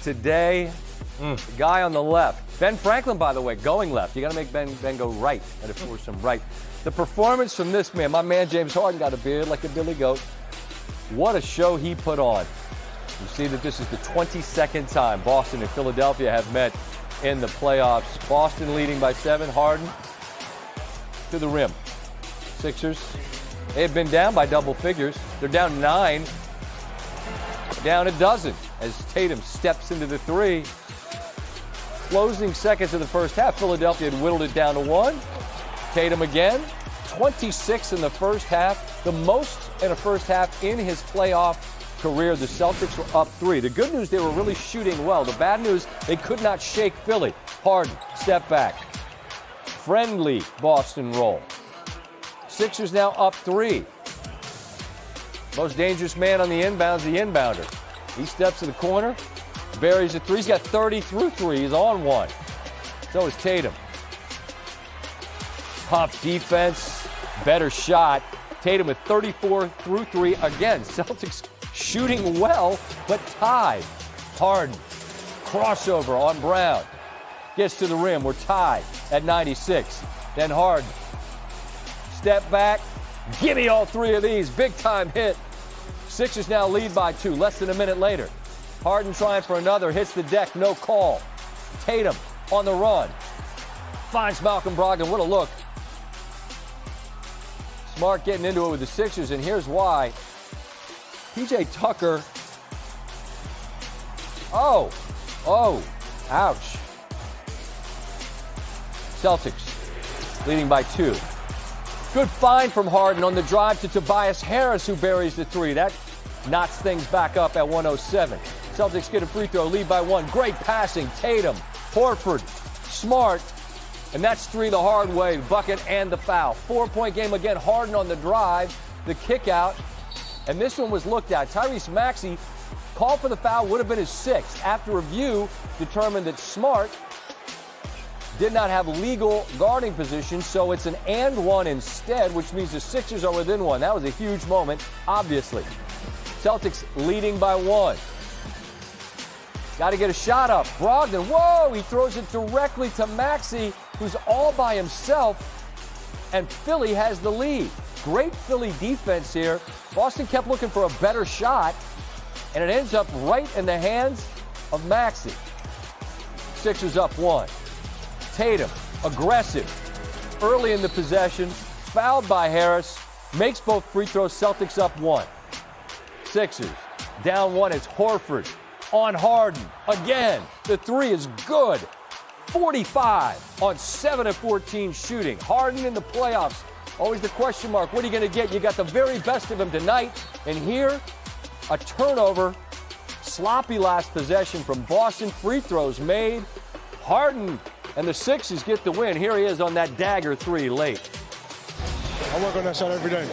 today. The guy on the left. Ben Franklin, by the way, going left. You got to make Ben go right and force him right. The performance from this man, my man James Harden got a beard like a billy goat. What a show he put on. You see that this is the 22nd time Boston and Philadelphia have met in the playoffs. Boston leading by 7. Harden to the rim. Sixers, they have been down by double figures. They're down 9, down a dozen as Tatum steps into the 3. Closing seconds of the first half, Philadelphia had whittled it down to 1. Tatum again, 26 in the first half, the most in a first half in his playoff career. The Celtics were up 3. The good news, they were really shooting well. The bad news, they could not shake Philly. Harden, step back. Friendly Boston roll. Sixers now up 3. Most dangerous man on the inbounds, the inbounder. He steps to the corner, buries a 3. He's got 30 through 3. He's on 1. So is Tatum. Tough defense, better shot. Tatum with 34 through 3 again. Celtics shooting well, but tied. Harden, crossover on Brown. Gets to the rim. We're tied at 96. Then Harden. Step back. Give me all 3 of these. Big time hit. Sixers now lead by 2. Less than a minute later. Harden trying for another. Hits the deck. No call. Tatum on the run. Finds Malcolm Brogdon. What a look. Smart getting into it with the Sixers, and here's why. P.J. Tucker. Oh, ouch. Celtics leading by 2. Good find from Harden on the drive to Tobias Harris, who buries the 3. That knots things back up at 107. Celtics get a free throw, lead by 1. Great passing. Tatum, Horford, Smart. And that's 3 the hard way, bucket and the foul. 4-point game again, Harden on the drive, the kick out. And this one was looked at. Tyrese Maxey called for the foul, would have been his 6th. After review, determined that Smart did not have legal guarding position, so it's an and 1 instead, which means the Sixers are within 1. That was a huge moment, obviously. Celtics leading by 1. Got to get a shot up. Brogdon, whoa, he throws it directly to Maxey, who's all by himself, and Philly has the lead. Great Philly defense here. Boston kept looking for a better shot, and it ends up right in the hands of Maxey. Sixers up 1. Tatum, aggressive, early in the possession, fouled by Harris, makes both free throws. Celtics up 1. Sixers down 1. It's Horford on Harden again. The 3 is good. 45 on 7 of 14 shooting. Harden in the playoffs. Always the question mark. What are you going to get? You got the very best of him tonight. And here, a turnover. Sloppy last possession from Boston. Free throws made. Harden and the Sixers get the win. Here he is on that dagger 3 late. I work on that shot every day.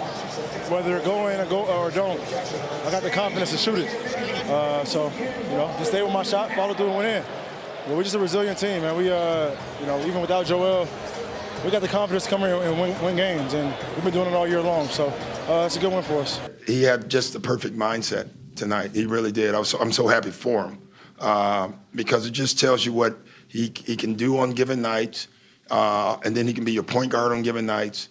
Whether it go in or don't, I got the confidence to shoot it. So, just stay with my shot, follow through and win in. We're just a resilient team, man. We, even without Joel, we got the confidence to come here and win games, and we've been doing it all year long. So it's a good win for us. He had just the perfect mindset tonight. He really did. I'm so happy for him because it just tells you what he can do on given nights, and then he can be your point guard on given nights.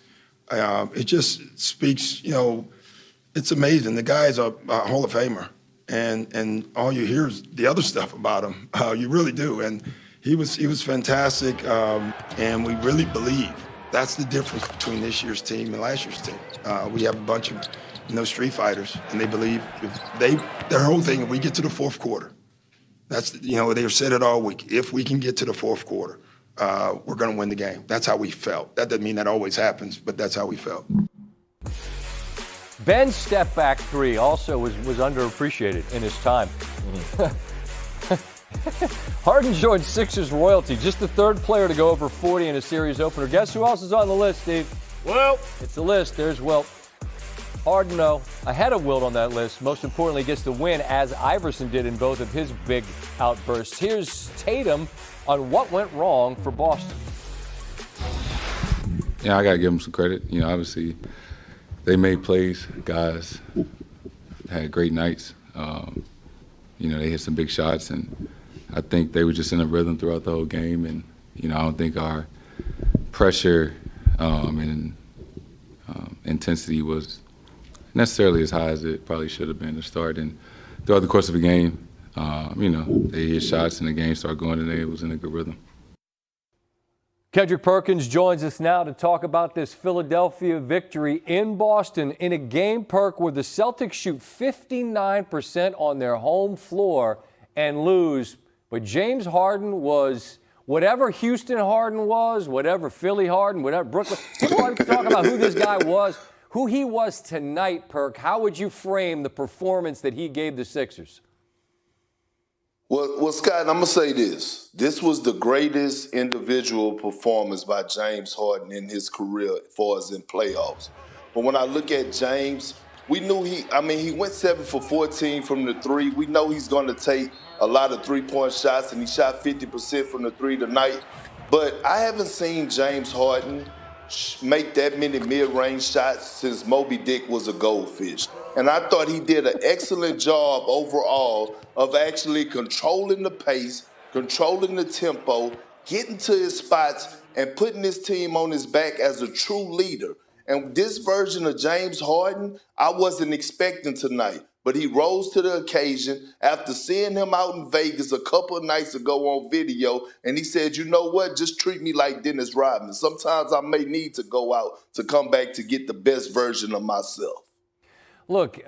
It just speaks, it's amazing. The guy's a Hall of Famer. And all you hear is the other stuff about him. You really do. And he was fantastic. And we really believe that's the difference between this year's team and last year's team. We have a bunch of street fighters, and they believe their whole thing. If we get to the fourth quarter, that's they've said it all week. If we can get to the fourth quarter, we're going to win the game. That's how we felt. That doesn't mean that always happens, but that's how we felt. Ben's step back 3 also was underappreciated in his time. Harden joined Sixers royalty, just the 3rd player to go over 40 in a series opener. Guess who else is on the list, Steve? Wilt. It's the list. There's Wilt. Harden, though, ahead of Wilt on that list. Most importantly, gets the win, as Iverson did in both of his big outbursts. Here's Tatum on what went wrong for Boston. Yeah, I got to give them some credit. Obviously, they made plays. Guys had great nights. They hit some big shots, and I think they were just in a rhythm throughout the whole game, and I don't think our pressure and intensity was necessarily as high as it probably should have been to start. And throughout the course of the game, they hit shots and the game started going, and it was in a good rhythm. Kendrick Perkins joins us now to talk about this Philadelphia victory in Boston in a game, Perk, where the Celtics shoot 59% on their home floor and lose. But James Harden was whatever Houston Harden was, whatever Philly Harden, whatever Brooklyn. People like to talk about who this guy was, who he was tonight, Perk. How would you frame the performance that he gave the Sixers? Well, Scott, I'm going to say this. This was the greatest individual performance by James Harden in his career as far as in playoffs. But when I look at James, we knew he went 7 for 14 from the three. We know he's going to take a lot of three-point shots, and he shot 50% from the three tonight. But I haven't seen James Harden make that many mid-range shots since Moby Dick was a goldfish. And I thought he did an excellent job overall of actually controlling the pace, controlling the tempo, getting to his spots, and putting his team on his back as a true leader. And this version of James Harden, I wasn't expecting tonight. But he rose to the occasion after seeing him out in Vegas a couple of nights ago on video, and he said, you know what, just treat me like Dennis Rodman. Sometimes I may need to go out to come back to get the best version of myself. Look,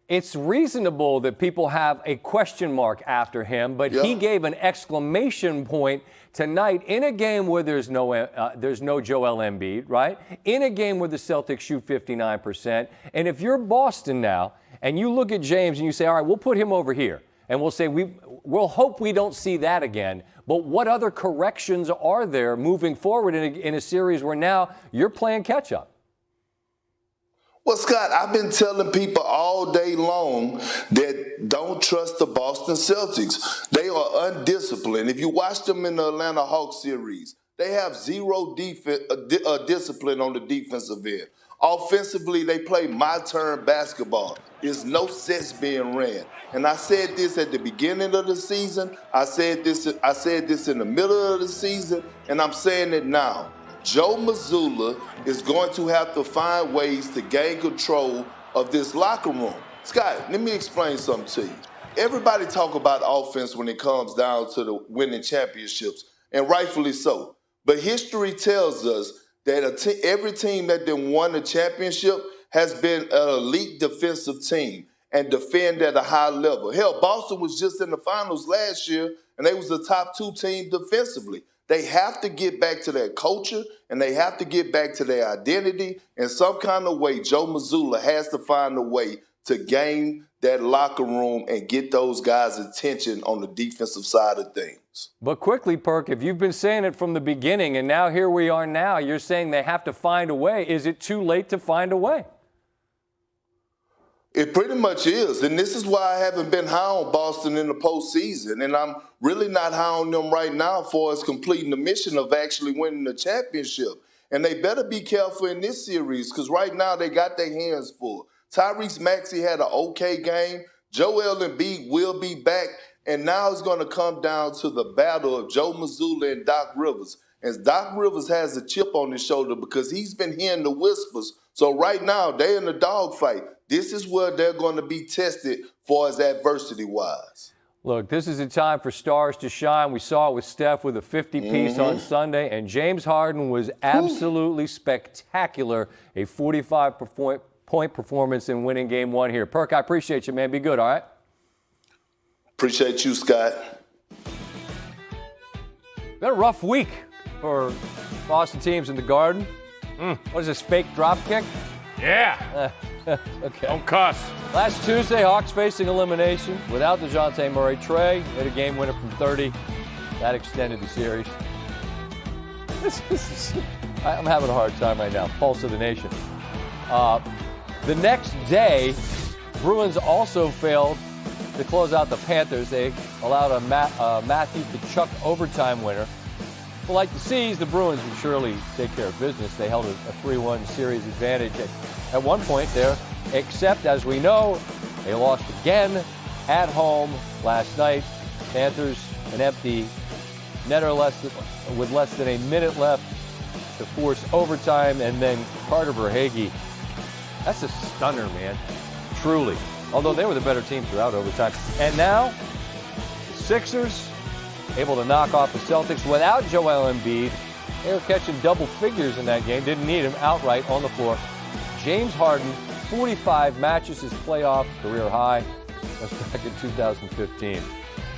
it's reasonable that people have a question mark after him, but he gave an exclamation point tonight in a game where there's no Joel Embiid, right? In a game where the Celtics shoot 59%. And if you're Boston now, and you look at James and you say, all right, we'll put him over here. And we'll say, we'll hope we don't see that again. But what other corrections are there moving forward in a series where now you're playing catch up? Well, Scott, I've been telling people all day long that don't trust the Boston Celtics. They are undisciplined. If you watch them in the Atlanta Hawks series, they have zero discipline on the defensive end. Offensively, they play my-turn basketball. There's no sets being ran. And I said this at the beginning of the season. I said this in the middle of the season, and I'm saying it now. Joe Mazzulla is going to have to find ways to gain control of this locker room. Scott, let me explain something to you. Everybody talk about offense when it comes down to the winning championships, and rightfully so. But history tells us that every team that then won a championship has been an elite defensive team and defend at a high level. Hell, Boston was just in the finals last year, and they was the top 2 team defensively. They have to get back to their culture, and they have to get back to their identity. In some kind of way, Joe Mazzulla has to find a way to gain that locker room and get those guys' attention on the defensive side of things. But quickly, Perk, if you've been saying it from the beginning, and now here we are now, you're saying they have to find a way. Is it too late to find a way? It pretty much is, and this is why I haven't been high on Boston in the postseason, and I'm really not high on them right now for us completing the mission of actually winning the championship. And they better be careful in this series because right now they got their hands full. Tyrese Maxey had an okay game. Joel Embiid will be back, and now it's going to come down to the battle of Joe Mazzulla and Doc Rivers. And Doc Rivers has a chip on his shoulder because he's been hearing the whispers. So right now, they're in a dogfight. This is where they're going to be tested for as adversity-wise. Look, this is a time for stars to shine. We saw it with Steph with a 50-piece on Sunday, and James Harden was absolutely spectacular. A 45-point performance in winning Game 1 here. Perk, I appreciate you, man. Be good, all right? Appreciate you, Scott. Been a rough week for Boston teams in the Garden. What is this, fake drop kick? Yeah. Okay. Don't cuss. Last Tuesday, Hawks facing elimination without DeJounte Murray. Trey hit a game winner from 30. That extended the series. I'm having a hard time right now. Pulse of the nation. The next day, Bruins also failed to close out the Panthers. They allowed a Matthew Tkachuk overtime winner. But like the Seas, the Bruins would surely take care of business. They held a 3-1 series advantage at one point there, except, as we know, they lost again at home last night. Panthers An empty netter with less than a minute left to force overtime, and then Carter Verhaeghe. That's a stunner, man. Truly. Although they were the better team throughout overtime. And now, the Sixers able to knock off the Celtics without Joel Embiid. They were catching double figures in that game. Didn't need him outright on the floor. James Harden, 45, matches his playoff career high. That's back in 2015.